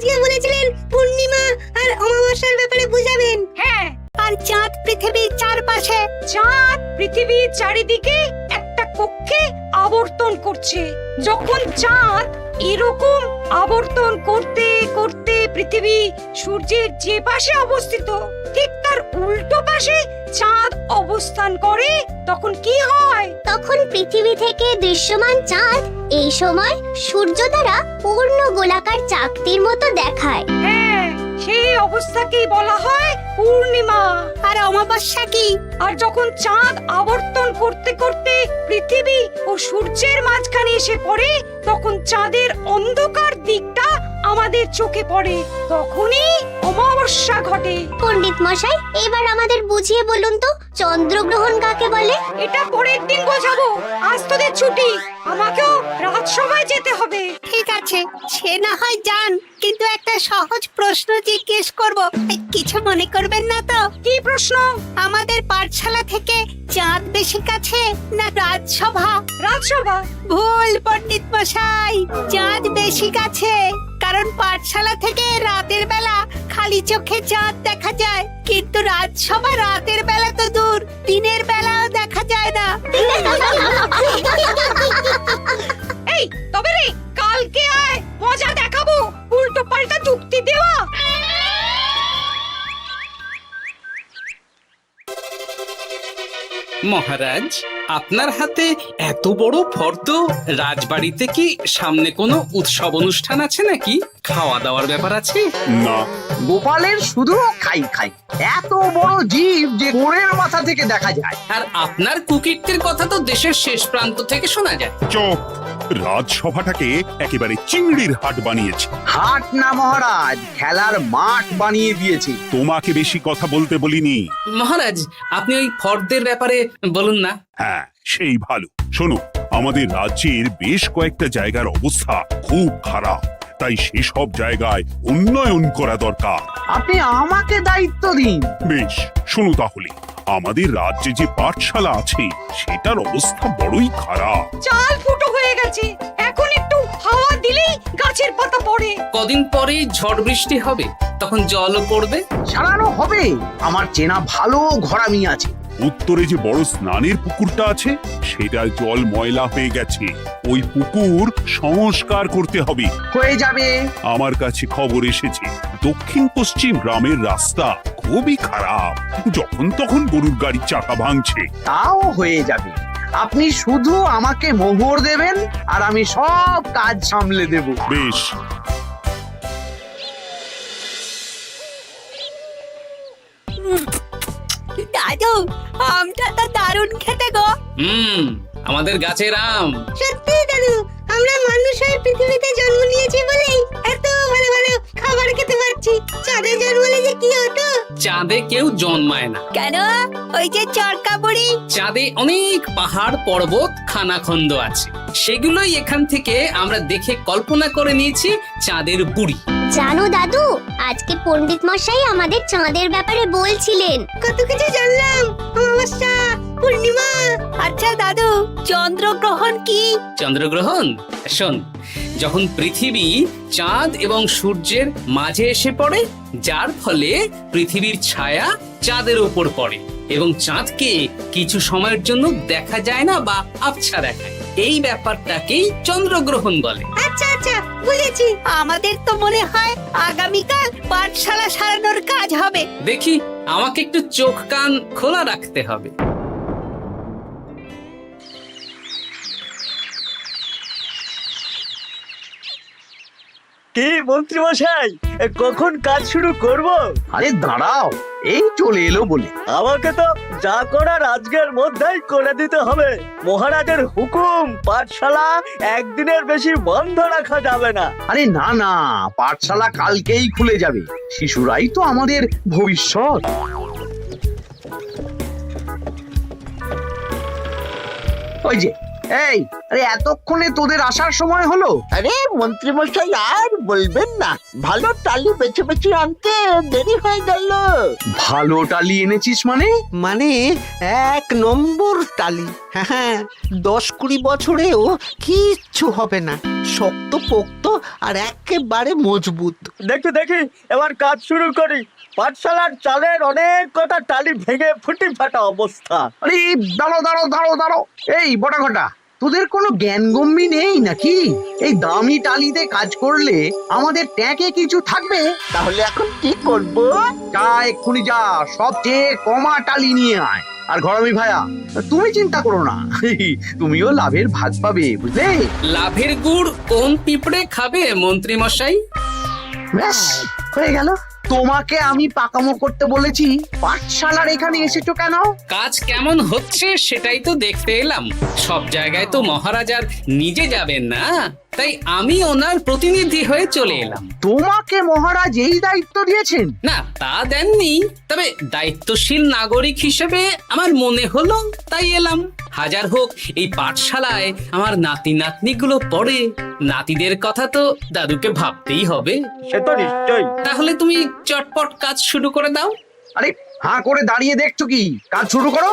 আজকে বলেছিলেন পূর্ণিমা আর অমাবস্যার ব্যাপারে বুঝাবেন। হ্যাঁ, আর চাঁদ পৃথিবীর চারপাশে। চাঁদ পৃথিবীর চারিদিকে একটা কক্ষে আবর্তন করছে। যখন চাঁদ এরকম আবর্তন করতে করতে পৃথিবী সূর্যের যে পাশে অবস্থিত ঠিক তার উল্টো পাশে চাঁদ অবস্থান করে, তখন কি হয়? তখন পৃথিবী থেকে দৃশ্যমান চাঁদ এই সময় সূর্য দ্বারা পূর্ণ গোলাকার চাকতির মতো দেখায়। হ্যাঁ, সেই অবস্থাকেই বলা হয় পূর্ণিমা। আর অমাবস্যা কি? আর যখন চাঁদ আবর্তন করতে করতে পৃথিবী ও সূর্যের মাঝখানে এসে পড়ে, তখন চাঁদের অন্ধকার দিকটা আমাদের চোখে পড়ে, তখনই অমাবস্যা ঘটে। পণ্ডিত মশাই, এবার আমাদের বুঝিয়ে বলুন তো চন্দ্রগ্রহণ কাকে বলে? এটা পরের দিন বোঝাবো, আজ তোদের ছুটি, আমাকেও রাজসভায় যেতে হবে। ঠিক আছে, সে না হয় যান, কিন্তু একটা সহজ প্রশ্ন জিজ্ঞেস করব, কিছু মনে করবেন না তো? কি প্রশ্ন? আমাদের পাঠশালা থেকে চাঁদ বেশি কাছে না রাজসভা? রাজসভা? ভুল পণ্ডিত মশাই, চাঁদ বেশি কাছে। কারণ পাঠশালা থেকে রাতের বেলা খালি চোখে চাঁদ দেখা যায়, কিন্তু রাজসভা রাতের বেলা তো দূর, দিনের বেলাও দেখা যায় না। এই তবে রে, কালকে আয়, মজা দেখাবো, উল্টো পাল্টা যুক্তি দেওয়া। মহারাজ, আপনার হাতে এত বড় ফর্দ, রাজবাড়িতে কি সামনে কোনো উৎসব অনুষ্ঠান আছে নাকি? খাওয়া দাওয়ার ব্যাপার আছে? না, গোপালের শুধু খাই খাই, এত বড় জীব যে গোড়ের মাথা থেকে দেখা যায়। আর আপনার কুকীর্তির কথা তো দেশের শেষ প্রান্ত থেকে শোনা যায়। চুপ! রাজসভাটাকে একেবারে চিংড়ির হাট বানিয়েছে। হাট না মহারাজ, খেলার মাঠ বানিয়ে দিয়েছে। তোমাকে বেশি কথা বলতে বলিনি। মহারাজ, আপনি ওই ফর্দের ব্যাপারে বলুন না। হ্যাঁ, সেই ভালো। শোনো, আমাদের রাজ্যের বেশ কয়েকটা জায়গার অবস্থা খুব খারাপ, তাই সেসব জায়গায় উন্নয়ন করা দরকার। আপনি আমাকে দায়িত্ব দিন। বেশ, শোনো তাহলে, আমাদের রাজ্যে যে পাঠশালা আছে সেটার অবস্থা বড়ই খারাপ। চাল ফুটো হয়ে গেছে, এখন একটু হাওয়া দিলেই গাছের পাতা পড়ে। কদিন পরেই ঝড় বৃষ্টি হবে, তখন জলও পড়বে। সারানো হবে, আমার চেনা ভালো ঘরামি আছে। উত্তরে যে বড় স্নানের পুকুরটা আছে সেটার জল ময়লা হয়ে গেছে, ওই পুকুর সংস্কার করতে হবে। হয়ে যাবে। আমার কাছে খবর এসেছে দক্ষিণ পশ্চিম গ্রামের রাস্তা খুবই খারাপ, যখন তখন গরুর গাড়ি চাকা ভাঙছে। তাও হয়ে যাবে, আপনি শুধু আমাকে মোহর দেবেন আর আমি সব কাজ সামলে দেব। বেশ, দাদু, আমটা তো দারুণ খেতে গো। আমাদের গাছের আম। সত্যি দাদু, আমরা মানুষ হয়ে পৃথিবীতে জন্ম নিয়েছি বলেই এত ভালো ভালো খাবার খেতে পারছি। চাঁদে জন্মলে যে কি হতো? চাঁদে কেউ জন্মায় না। কেন? ওই যে চরকা বুড়ি। চাঁদে অনেক পাহাড় পর্বত খানাখন্দ আছে, সেগুলোই এখান থেকে আমরা দেখে কল্পনা করে নিয়েছি চাঁদের বুড়ি। জানো দাদু, আজকে পণ্ডিত মশাই আমাদের চাঁদের ব্যাপারে বলছিলেন। কত কিছু জানলাম। অমাবস্যা, পূর্ণিমা। আচ্ছা দাদু, চন্দ্রগ্রহণ কি? চন্দ্রগ্রহণ? শোন, যখন পৃথিবী চাঁদ এবং সূর্যের মাঝে এসে পড়ে, যার ফলে পৃথিবীর ছায়া চাঁদের উপর পড়ে এবং চাঁদকে কিছু সময়ের জন্য দেখা যায় না বা আবছা দেখায়, এই ব্যাপারটাকেই চন্দ্রগ্রহণ বলে। আচ্ছা আচ্ছা, বুঝেছি। আমাদের তো মনে হয় আগামীকাল পাঠশালা সারানোর কাজ হবে। দেখি, আমাকে একটু চোখ কান খোলা রাখতে হবে। কি মন্ত্রী মশাই, কখন কাজ শুরু করব? আরে দাঁড়াও, এই চলে এলো বলে। আমাকে তো যা করার আজকের মধ্যেই করে দিতে হবে। মহারাজের হুকুম, পাঠশালা একদিনের বেশি বন্ধ রাখা যাবে না। আরে না না, পাঠশালা কালকেই খুলে যাবে, শিশুরাই তো আমাদের ভবিষ্যৎ। ওই যে এই আরে এতক্ষণে তোদের আসার সময় হলো? আরে মন্ত্রীমশাই আর বলবেন না, ভালো টালি বেছে বেছে আনতে দেরি হয়ে গেল। ভালো টালি এনেছিস মানে? মানে 1 নম্বর টালি। হ্যাঁ 10-20 বছরেও কিচ্ছু হবে না, শক্ত পোক্ত আর একেবারে মজবুত। দেখি দেখি এবার কাজ শুরু করি। পাঠশালার চালের অনেক কটা টালি ভেঙে ফুটি ফাটা অবস্থা। আরে দাঁড়ো। এই বটা ঘটা, তোদের কোনো জ্ঞানগম্যি নেই নাকি? এই দামি টালিতে কাজ করলে আমাদের ট্যাঁকে কিছু থাকবে? তাহলে এখন কি করব? যা এক্ষুনি যা, সবচেয়ে কমা টালি নিয়ে আয়। আর ঘরমি ভাইয়া, তুমি চিন্তা করো না, তুমিও লাভের ভাগ পাবে, বুঝলে? লাভের গুড় কোন পিঁপড়ে খাবে মন্ত্রী মশাই? ব্যাস হয়ে গেল। তোমাকে আমি পাকামো করতে বলেছি, পাঠশালার এখানে এসেছো কেন? কাজ কেমন হচ্ছে সেটাই তো দেখতে এলাম। সব জায়গায় তো মহারাজার নিজে যাবেন না, তাই আমি ওনার প্রতিনিধি হয়ে চলে এলাম। তোমাকে মহারাজ এই দায়িত্ব দিয়েছেন? না তা দেননি, তবে দায়িত্বশীল নাগরিক হিসেবে আমার মনে হলো তাই এলাম। হাজার হোক এই পাঠশালায় আমার নাতি নাতনিগুলো পড়ে, নাতিদের কথা তো দাদুকে ভাবতেই হবে। সে তো নিশ্চয়ই। তাহলে তুমি চটপট কাজ শুরু করে দাও। আরে হাঁ করে দাঁড়িয়ে দেখছো কি? কাজ শুরু করো।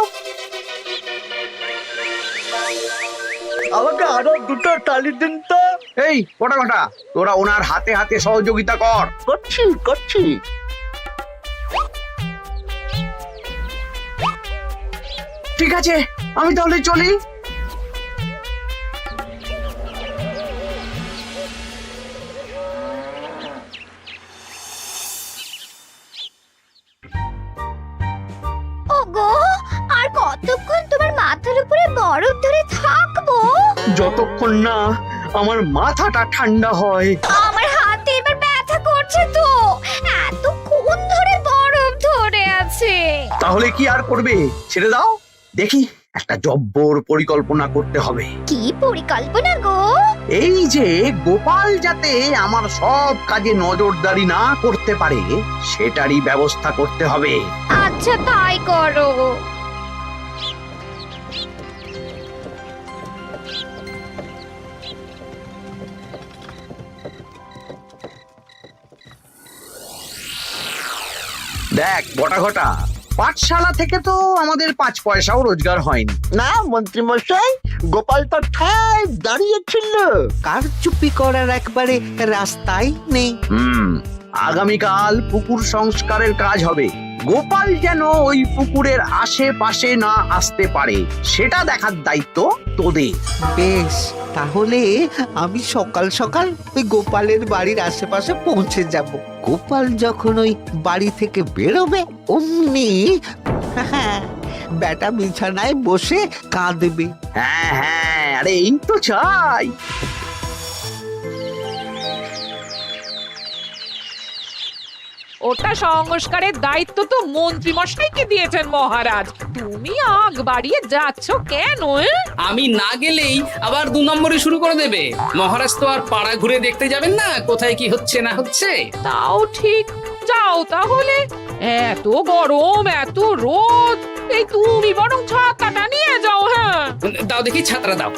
আমাকে আরো দুটো টালি দিন তো। এই কটা কটা, তোরা ওনার হাতে হাতে সহযোগিতা কর। করছি। ঠিক আছে, আমি তাহলে চলি। ওগো, আর কতক্ষণ তোমার মাথার উপরে বরফ ধরে থাকবো? যতক্ষণ না আমার মাথাটা ঠান্ডা হয়। আমার হাতে এবার ব্যথা করছে তো, এতক্ষণ ধরে বরফ ধরে আছে। তাহলে কি আর করবে? ছেড়ে দাও, দেখি একটা জব্বর পরিকল্পনা করতে হবে। কি পরিকল্পনা গো? এই যে গোপাল যাতে আমার সব কাজে নজরদারি না করতে পারে, সেটারই ব্যবস্থা করতে হবে। আচ্ছা তাই করো। দেখ বটা ঘটা, পাঠশালা থেকে তো আমাদের 5 পয়সাও রোজগার হয়নি। না মন্ত্রীমশাই, গোপাল তো ঠায় দাঁড়িয়েছিল। কারচুপি করার একবারে রাস্তাই নেই। আগামীকাল পুকুর সংস্কারের কাজ হবে। গোপাল যেন ওই পুকুরের আশেপাশে না আসতে পারে, সেটা দেখার দায়িত্ব তোদের। বেশ, তাহলে আমি সকাল সকাল ওই গোপালের বাড়ির আশেপাশে পৌঁছে যাব। গোপাল যখন ওই বাড়ি থেকে বেরোবে অমনি বেটা বিছানায় বসে কাঁদবে। হ্যাঁ, আরে এই তো চাই। ওটা সংস্কারের দায়িত্ব তো মন্ত্রী মশাইকে দিয়েছেন মহারাজ। তুমি আগ বাড়িয়ে যাচ্ছ কেন? আমি না গেলেই আবার 2 নম্বরে শুরু করে দেবে। মহারাজ তো আর পাড়া ঘুরে দেখতে যাবেন না কোথায় কি হচ্ছে না হচ্ছে। তাও ঠিক, যাও তাহলে। এত গরম, এত রোদ, এই তুমি বরং ছাতাটা নিয়ে যাও। হ্যাঁ দাও দেখি ছাত্রা দাও।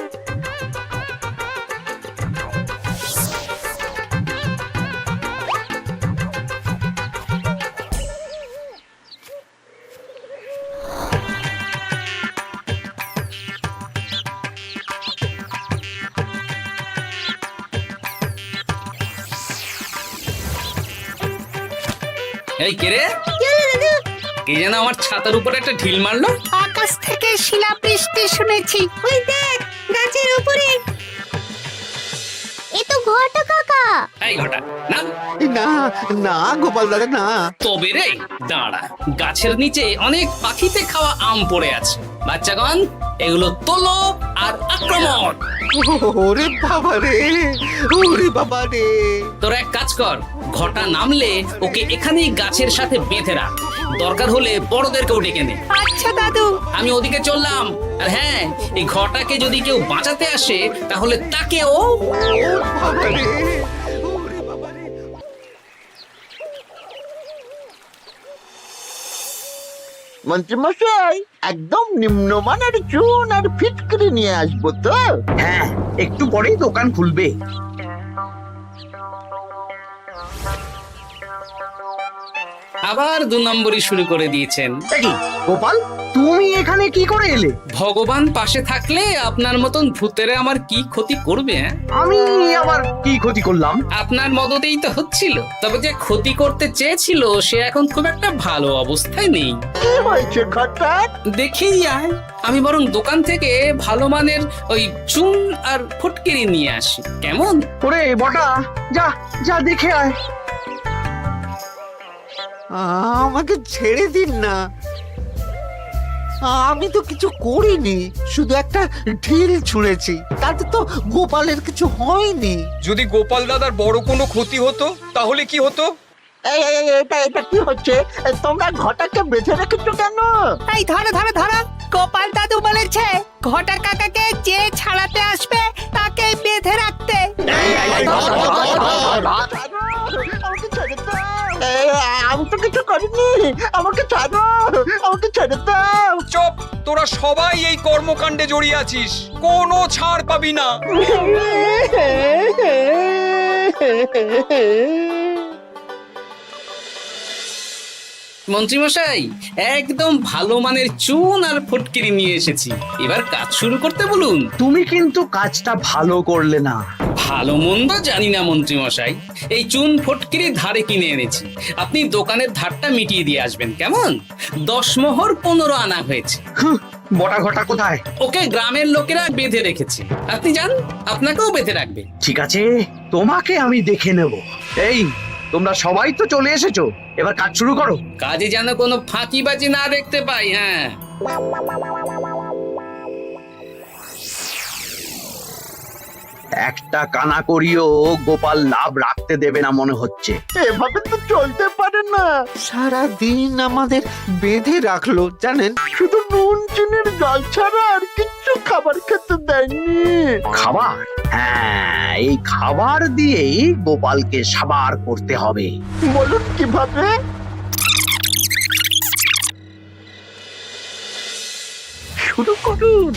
এই কে রে? কে যেন আমার ছাতার উপরে একটা ঢিল মারলো? আকাশ থেকে শিলাবৃষ্টি শুনেছি। ওই দেখ গাছের উপরে। এ তো ঘটা কাকা। এই ঘটা না না না গোপাল দাদা না। তবে রে দাঁড়া, গাছের নিচে অনেক পাখিতে খাওয়া আম পড়ে আছে। বাচ্চাগণ এগুলো তোলো আর আক্রমণ। ওরে বাবা রে, ওরে বাবা রে। তোরা এক কাজ কর, ঘটা নামলে ওকে এখানেই গাছের সাথে বেঁধে রাখ। দরকার হলে বড়দেরকেও ডেকে নে। আচ্ছা দাদু। আমি ওদিকে চললাম। আর হ্যাঁ, এই ঘটাকে যদি কেউ বাঁচাতে আসে তাহলে তাকেও। বাবা রে, ওরে বাবা রে। মন্ত্রীমশাই একদম নিম্নমানের চুন আর ফিটকিরি নিয়ে আসবো তো। হ্যাঁ, একটু পরেই দোকান খুলবে। আবার 2 নম্বরই শুরু করে দিয়েছেন। দেখি গোপাল, তুমি এখানে কি করে এলে? ভগবান পাশে থাকলে আপনার মতন ভূতেরা আমার কি ক্ষতি করবে? হ্যাঁ, আমি আবার কি ক্ষতি করলাম? আপনার মদতেই তো হচ্ছিল। তবে যে ক্ষতি করতে চেয়েছিল সে এখন খুব একটা ভালো অবস্থায় নেই। কি হয়েছে ঘটাৎ? দেখেই আয়, আমি বরং দোকান থেকে ভালো মানের ওই চুন আর ফটকিরি নিয়ে আসি, কেমন? ওরে বটা, যা যা দেখে আয়। আমাকে ছেড়ে দিন না, আমি তো কিছু করিনি, শুধু একটা ঢিল ছুঁড়েছি, তাতে তো গোপালের কিছু হয়নি। যদি গোপাল দাদার বড় কোনো ক্ষতি হতো তাহলে কি হতো? এটা কি হচ্ছে? তোমরা ঘটাকে বেঁধে রেখেছো কেন? এই ধরো ধরো ধরো, গোপাল দাদু বলেছে ঘটা কাকাকে যে ছাড়াতে আসবে তাকে বেঁধে রাখতে। আমাকে ছেড়ে দাও। আমি তো কিছু করিনি, আমাকে ছাড়ো, আমাকে ছেড়ে দাও। চুপ, তোরা সবাই এই কর্মকাণ্ডে জড়িয়ে আছিস, কোনো ছাড় পাবি না। মন্ত্রীমশাই, একদম ভালো মানের চুন আর ফটকিরি নিয়ে এসেছি, এবার কাজ শুরু করতে বলুন। তুমি কিন্তু কাজটা ভালো করলে না। ভালো মন্দ জানি না মন্ত্রীমশাই, এই চুন ফটকিরি ধারে কিনে এনেছি, আপনি দোকানের ধারটা মিটিয়ে দিয়ে আসবেন, কেমন? 10 মোহর 15 আনা হয়েছে। বটা ঘটা কোথায়? ওকে গ্রামের লোকেরা বেঁধে রেখেছে, আপনি যান, আপনাকেও বেঁধে রাখবে। ঠিক আছে, তোমাকে আমি দেখে নেব। এই, তোমরা সবাই তো চলে এসেছো, এবার কাজ শুরু করো। কাজে যেন কোনো ফাঁকিবাজি না দেখতে পাই। হ্যাঁ, একটা কানা করিও গোপাল লাভ রাখতে দেবে না মনে হচ্ছে। এভাবে তো চলতে পারে না। সারা দিন আমাদের বেঁধে রাখলো জানেন। শুধু নুন চিনির জল ছাড়া আর কিচ্ছু খাবার খেতে দেয়নি। খাবার? হ্যাঁ, এই খাবার দিয়েই গোপালকে সাবার করতে হবে। বলুন কিভাবে? শুরু করুন।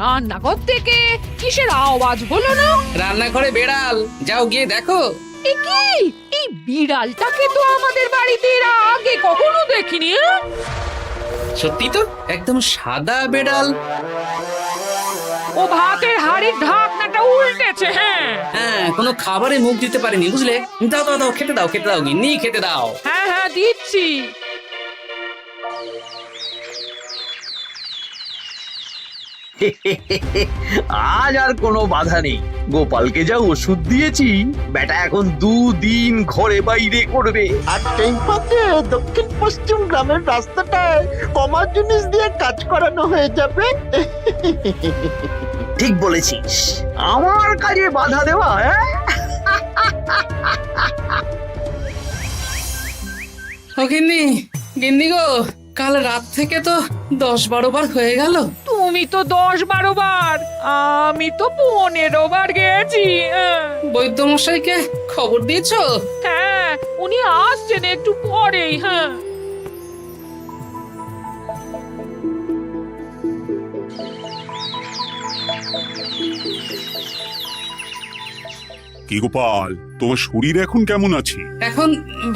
রান্নাঘর থেকে কিসের আওয়াজ হলো না? রান্নাঘরে বেড়াল, যাও গিয়ে দেখো। এ কি? এই বিড়ালটাকে তো আমাদের বাড়িতে এর আগে কখনো দেখিনি। সত্যি তো, একদম সাদা বেড়াল। ও ভাতের হাড়ির ঢাকনাটা উল্টেছে। হ্যাঁ হ্যাঁ, কোনো খাবারে মুখ দিতে পারেনি, বুঝলে? দাও দাও দাও, খেতে দাও, খেতে দাও, গিন্নি খেতে দাও। হ্যাঁ হ্যাঁ, দিচ্ছি। আজ আর কোনো বাধা নেই। গোপালকে যা ওষুধ দিয়েছি, বেটা এখন 2 দিন ঘরে বাইরে করবে। আর সেই ফাঁকে দক্ষিণ পশ্চিম গ্রামের রাস্তাটায় কমা জিনিস দিয়ে কাজ করানো হয়ে যাবে। ঠিক বলেছিস, আমার কাজে বাধা দেওয়া। ও গিন্নি, গিন্নি গো, কাল রাত থেকে তো 10-12 বার হয়ে গেল। তুমি তো 10-12 বার, আমি তো 15 বার গেছি। বৈদ্য মশাইকে খবর দিয়েছো? হ্যাঁ, উনি আসছেন একটু পরেই। হ্যাঁ, কি গোপাল, তোমার শরীর এখন কেমন আছে? এখন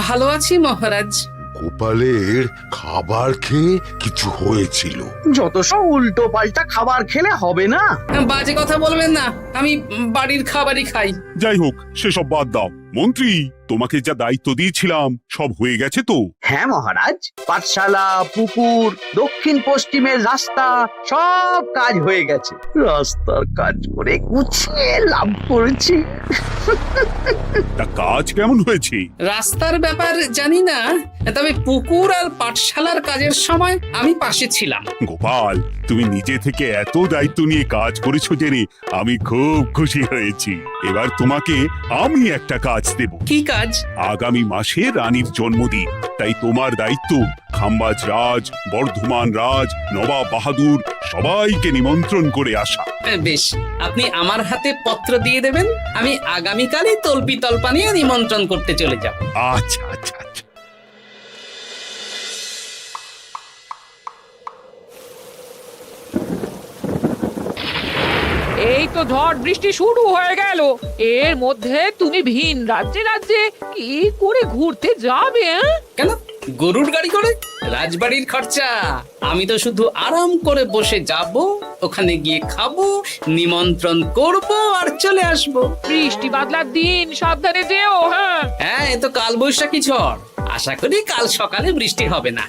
ভালো আছি মহারাজ। গোপালের খাবার খেয়ে কিছু হয়েছিল। যত সব উল্টো পাল্টা খাবার খেলে হবে না। বাজে কথা বলবেন না, আমি বাড়ির খাবারই খাই। যাই হোক, সেসব বাদ দাও। মন্ত্রী, তোমাকে যা দায়িত্ব দিয়েছিলাম সব হয়ে গেছে তো? হ্যাঁ মহারাজ, পাঠশালা, পুকুর, দক্ষিণ পশ্চিমের রাস্তা সব কাজ হয়ে গেছে। রাস্তার কাজ করে গুছিয়ে লাভ করেছি। তা কাজ কেমন হয়েছে? রাস্তার ব্যাপার জানি না, তবে পুকুর আর পাঠশালার কাজের সময় আমি পাশে ছিলাম। গোপাল, তুমি নিজে থেকে এত দায়িত্ব নিয়ে কাজ করেছো জেনে আমি খুব খুশি হয়েছি। এবার তোমাকে আমি একটা কাজ দেব। কি কাজ? আগামী মাসে রানীর জন্মদিন, তাই তোমার দায়িত্ব খাম্বাজ রাজ, বর্ধমান রাজ, নবাব বাহাদুর সবাইকে নিমন্ত্রণ করে আসা। বেশ, আপনি আমার হাতে পত্র দিয়ে দেবেন, আমি আগামীকালই তল্পি তল্পা নিয়ে নিমন্ত্রণ করতে চলে যাব। আচ্ছা আচ্ছা আচ্ছা। এই তো ঝড় বৃষ্টি শুরু হয়ে গেল, এর মধ্যে তুমি ভিন রাজ্যে রাজ্যে কি করে ঘুরতে যাবে? কেন, গরুর গাড়ি করে? রাজবাড়ির খরচা। আমি তো শুধু আরাম করে বসে যাব, ওখানে গিয়ে খাবো, নিমন্ত্রণ করব আর চলে আসব। বৃষ্টি বাদলার দিন, সাবধানে যেও। হ্যাঁ হ্যাঁ, এ তো কাল বৈশাখী ঝড়, আশা করি কাল সকালে বৃষ্টি হবে না।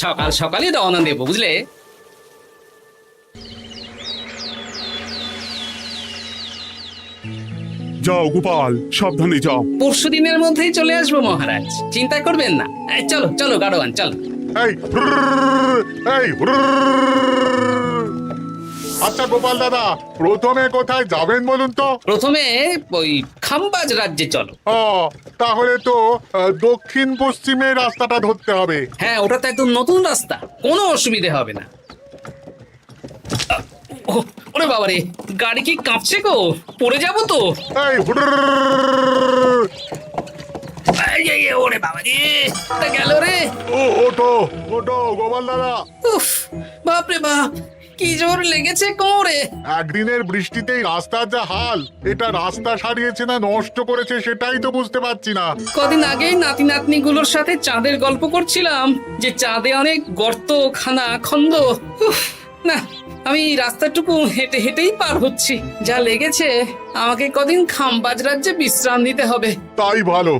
সকাল সকালে রওনা দেবো, বুঝলে? যাও গোপাল, সাবধানে যাও। পরশু দিনের মধ্যেই চলে আসবো মহারাজ, চিন্তা করবেন না। চলো চলো গাড়োয়ান, চলো। এই আচ্ছা গোপাল দাদা, প্রথমে কোথায় যাবেন বলুন তো? প্রথমে ওই খাম্বাজ রাজ্যে চলো। ও, তাহলে তো দক্ষিণ পশ্চিমে রাস্তাটা ধরতে হবে। হ্যাঁ, ওটা তো একদম নতুন রাস্তা, কোনো অসুবিধে হবে না। ওরে বাবারে, গাড়ি কি কাঁপছে গো, পড়ে যাবো তো। এই ওরে বাবা রে, গেল রে। ওটো ওটো গোপাল দাদা। উফ, বাপরে বাপ, কি জোর লেগেছে কোমরে। একদিনের বৃষ্টিতেই রাস্তার যা হাল, এটা রাস্তা সারিয়েছে না নষ্ট করেছে সেটাই তো বুঝতে পারছি না। কদিন আগেই নাতি নাতনি গুলোর সাথে চাঁদের গল্প করছিলাম, যে চাঁদে অনেক গর্ত, খানা, খন্দ। উফ, না, আমি রাস্তাটুকু হেঁটে হেঁটেই পার হচ্ছি। যা লেগেছে, আমাকে কদিন খাম্বাজ রাজ্যে বিশ্রাম নিতে হবে। তাই ভালো।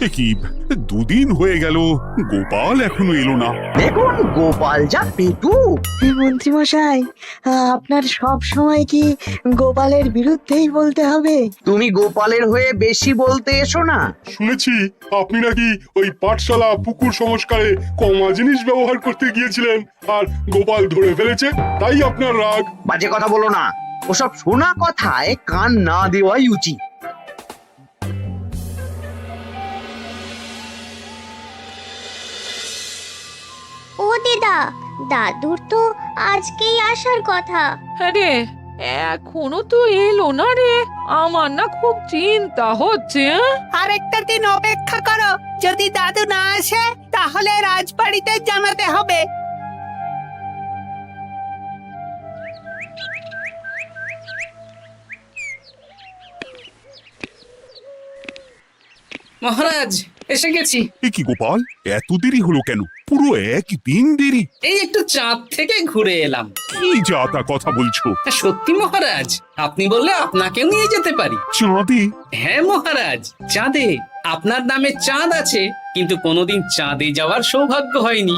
এ কি, দুদিন হয়ে গেল গোপাল এখনো এলো না। দেখুন গোপাল যা পেটু। মন্ত্রী মশাই, আপনার সব সময় কি গোপালের বিরুদ্ধেই বলতে হবে? তুমি গোপালের হয়ে বেশি বলতে এসো না। শুনেছি আপনি নাকি ওই পাঠশালা পুকুর সংস্কারে কমা জিনিস ব্যবহার করতে গিয়েছিলেন, আর গোপাল ধরে ফেলেছে, তাই আপনার রাগ। বাজে কথা বলো না, ওসব শোনা কথায় কান না দেওয়াই উচিত। ও দিদা, দাদুর তো আজকেই আসার কথা। আরে এখনো তো এলো না রে, আমার না খুব চিন্তা হচ্ছে। আরেকটা দিন অপেক্ষা করো, যদি দাদু না আসে তাহলে রাজবাড়িতে জানাতে হবে। মহারাজ, এসে গেছি। এ কি গোপাল, এত দেরি হলো কেন? পুরো একদিন দেরি। এই একটু চাঁদ থেকে ঘুরে এলাম। কি যা তা কথা বলছো? সত্যি মহারাজ, আপনি বললে আপনাকেও নিয়ে যেতে পারি। চাঁদে? হ্যাঁ মহারাজ, চাঁদে। আপনার নামে চাঁদ আছে, কিন্তু কোনোদিন চাঁদে যাওয়ার সৌভাগ্য হয়নি।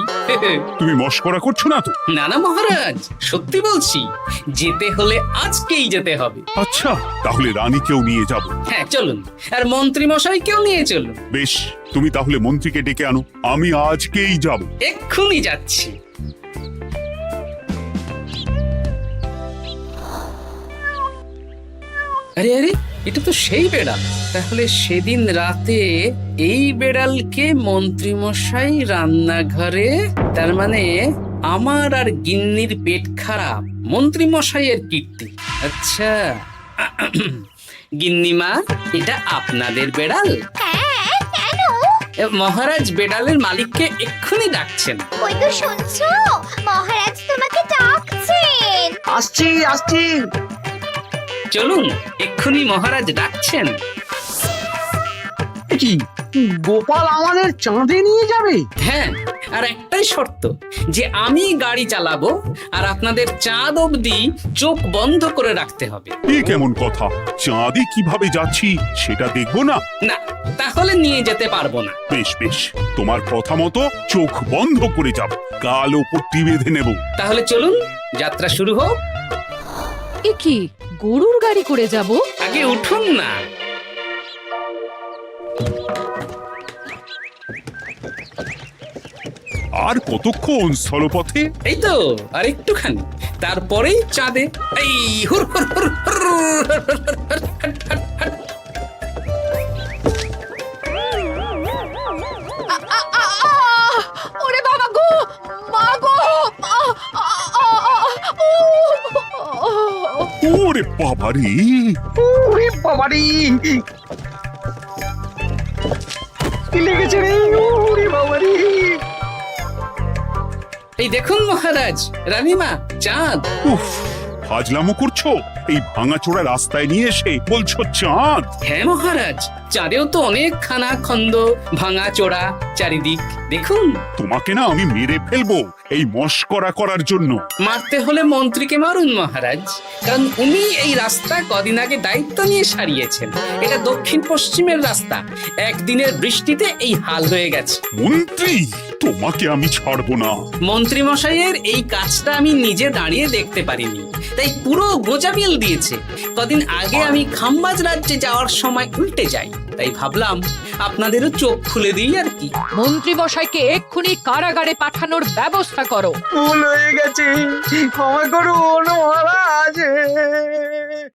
তুমি মস্করা করছো না তো? না না মহারাজ, সত্যি বলছি, যেতে হলে আজকেই যেতে হবে। আচ্ছা, তাহলে রানীকেও নিয়ে যাব। হ্যাঁ চলুন, আর মন্ত্রী মশাইকেও নিয়ে চলুন। বেশ, তুমি তাহলে মন্ত্রীকে ডেকে আনো, আমি আজকেই যাব। এক্ষুনি যাচ্ছি। আরে আরে, এটা তো সেই বেড়াল। তাহলে সেদিন রাতে এই বেড়ালকে মন্ত্রী মশাই রান্নাঘরে, তার মানে আমার আর গিন্নির পেট খারাপ, মন্ত্রী মশাইয়ের কীর্তি। আচ্ছা, গিন্নিমা, এটা আপনাদের বেড়াল? হ্যাঁ, কেন? মহারাজ বেড়ালের মালিককে এক্ষুনি ডাকছেন। ওই তো শুনছো, মহারাজ তোমাকে ডাকছেন। আসছি আসছি। চলুন, এক্ষুনি মহারাজ ডাকছেন। কি, গোপাল আমাদের চাঁদে নিয়ে যাবে? হ্যাঁ, আর একটাই শর্ত, যে আমি গাড়ি চালাবো আর আপনাদের চাঁদ অবধি চোখ বন্ধ করে রাখতে হবে। এ কেমন কথা? চাঁদে কিভাবে যাচ্ছি সেটা দেখবো না? না, তাহলে নিয়ে যেতে পারবো না। বেশ বেশ, তোমার কথা মতো চোখ বন্ধ করে যাব, কালো পট্টি বেঁধে নেব। তাহলে চলুন, যাত্রা শুরু হোক। এ কি, গরুর গাড়ি করে যাব? আগে উঠুন না। আর কতক্ষণ স্থলপথে? এই তো আর একটুখানি, তারপরেই চাঁদে। এই হুর হুর হুর হুর, হুর, হুর, হুর, হুর, হুর, হুর। ওরে বাবা গো, মা গো, ওরে বাবারে! ওরে বাবারি, কি লেগেছে রে? ওরে বাবারি! এই দেখুন মহারাজ, রানীমা, চাঁদ। উফ, ফাজলামো করছো? এই ভাঙাচোরা রাস্তায় নিয়ে এসে বলছো চাঁদ? হ্যাঁ মহারাজ, চাঁদেও তো অনেক খানা খন্দ, ভাঙা চোরা চারিদিক। দেখুন, তোমাকে না আমি মেরে ফেলবো এই মস্করা করার জন্য। মারতে হলে মন্ত্রীকে মারুন মহারাজ, কারণ উনি এই রাস্তা কদিন আগে দায়িত্ব নিয়ে সারিয়েছেন। এটা দক্ষিণ পশ্চিমের রাস্তা, একদিনের বৃষ্টিতে এই হাল হয়ে গেছে। মন্ত্রী, তোমাকে আমি ছাড়বো না। মন্ত্রী মশাইয়ের এই কাজটা আমি নিজে দাঁড়িয়ে দেখতে পারিনি, তাই পুরো গোজামিল দিয়েছে। কদিন আগে আমি খাম্বাজ রাজ্যে যাওয়ার সময় উল্টে যাই, তাই ভাবলাম আপনাদেরও চোখ খুলে দিই আর কি। মন্ত্রী মশাইকে এক্ষুনি কারাগারে পাঠানোর ব্যবস্থা করো। ভুল হয়ে গেছে, ক্ষমা করুন মহারাজ।